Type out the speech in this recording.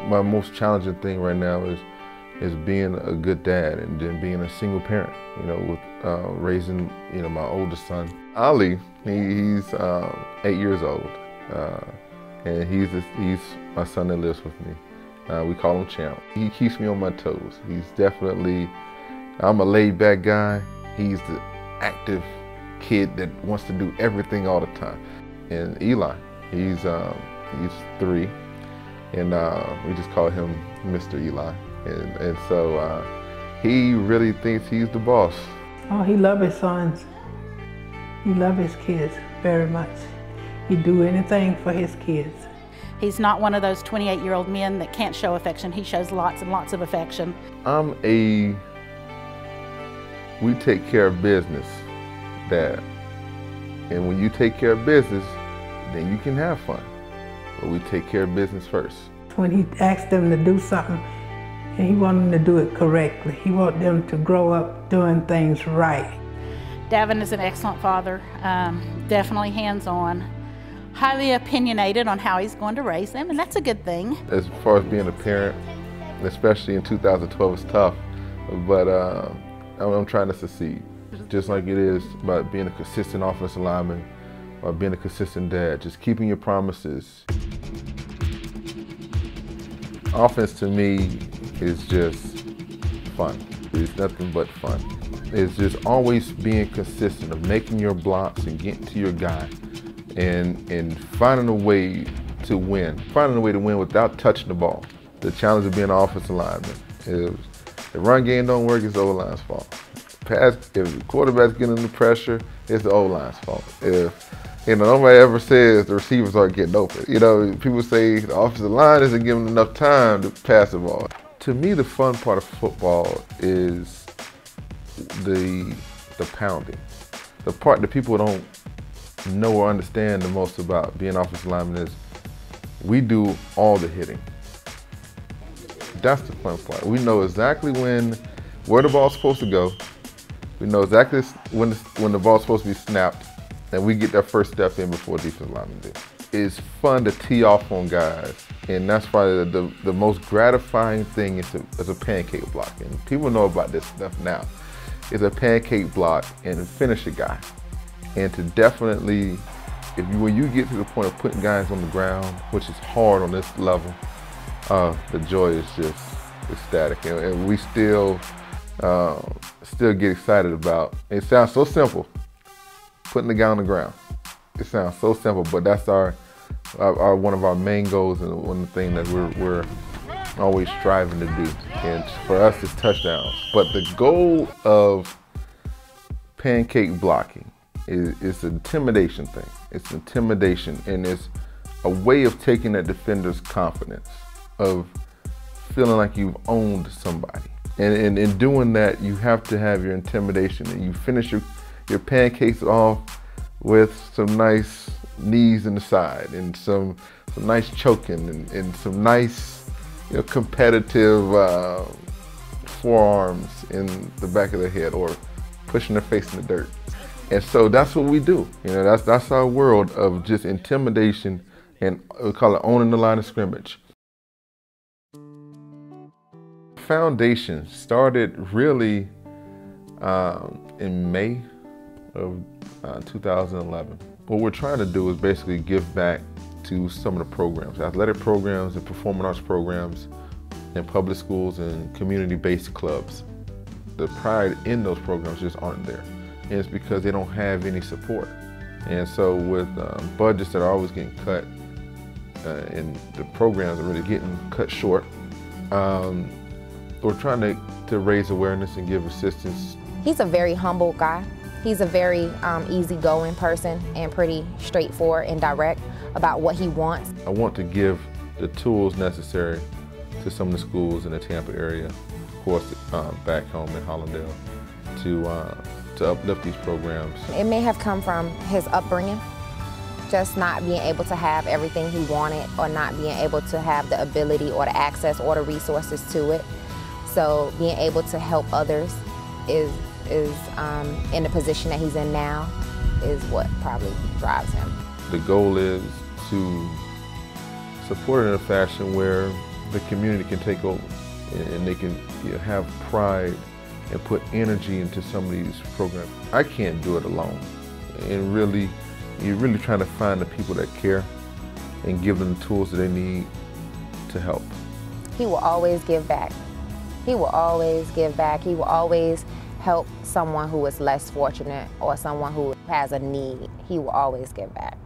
My most challenging thing right now is being a good dad and then being a single parent, with raising, my oldest son. Ali, he's 8 years old, and he's my son that lives with me. We call him Champ. He keeps me on my toes. I'm a laid-back guy. He's the active kid that wants to do everything all the time. And Eli, he's 3, and we just call him Mr. Eli. And so he really thinks he's the boss. Oh, he loves his sons. He loves his kids very much. He'd do anything for his kids. He's not one of those 28-year-old men that can't show affection. He shows lots and lots of affection. We take care of business, Dad. And when you take care of business, then you can have fun. But we take care of business first. When he asked them to do something, and he wanted them to do it correctly. He wanted them to grow up doing things right. Davin is an excellent father, definitely hands-on, highly opinionated on how he's going to raise them, and that's a good thing. As far as being a parent, especially in 2012, it's tough, but I'm trying to succeed. Just like it is about being a consistent offensive lineman, or being a consistent dad, just keeping your promises. Offense to me is just fun. It's nothing but fun. It's just always being consistent of making your blocks and getting to your guy and finding a way to win. Finding a way to win without touching the ball. The challenge of being an offensive lineman is if the run game don't work, it's the O-line's fault. If the quarterback's getting under pressure, it's the O-line's fault. If nobody ever says the receivers aren't getting open. People say the offensive line isn't giving enough time to pass the ball. To me, the fun part of football is the pounding. The part that people don't know or understand the most about being offensive lineman is we do all the hitting. That's the fun part. We know exactly where the ball's supposed to go. We know exactly when the ball's supposed to be snapped, and we get that first step in before defensive linemen do. It's fun to tee off on guys, and that's probably the most gratifying thing is a pancake block. And people know about this stuff now. It's a pancake block and finish a guy. And to definitely, when you get to the point of putting guys on the ground, which is hard on this level, the joy is just ecstatic. And we still get excited about. It sounds so simple, putting the guy on the ground. It sounds so simple, but that's our one of our main goals and one of the things that we're always striving to do. And for us, it's touchdowns. But the goal of pancake blocking is an intimidation thing. It's intimidation, and it's a way of taking that defender's confidence, of feeling like you've owned somebody. And in doing that, you have to have your intimidation, and you finish your pancakes off with some nice knees in the side and some nice choking and some nice competitive forearms in the back of their head or pushing their face in the dirt. And so that's what we do. That's our world of just intimidation, and we call it owning the line of scrimmage. Foundation started really in May of 2011. What we're trying to do is basically give back to some of the programs, athletic programs and performing arts programs in public schools and community-based clubs. The pride in those programs just aren't there. And it's because they don't have any support. And so with budgets that are always getting cut and the programs are really getting cut short, we're trying to raise awareness and give assistance. He's a very humble guy. He's a very easygoing person and pretty straightforward and direct about what he wants. I want to give the tools necessary to some of the schools in the Tampa area, of course back home in Hallandale, to uplift these programs. It may have come from his upbringing, just not being able to have everything he wanted or not being able to have the ability or the access or the resources to it. So being able to help others is in the position that he's in now is what probably drives him. The goal is to support it in a fashion where the community can take over and they can have pride and put energy into some of these programs. I can't do it alone. And really, you're really trying to find the people that care and give them the tools that they need to help. He will always give back. He will always give back. He will always help someone who is less fortunate or someone who has a need. He will always give back.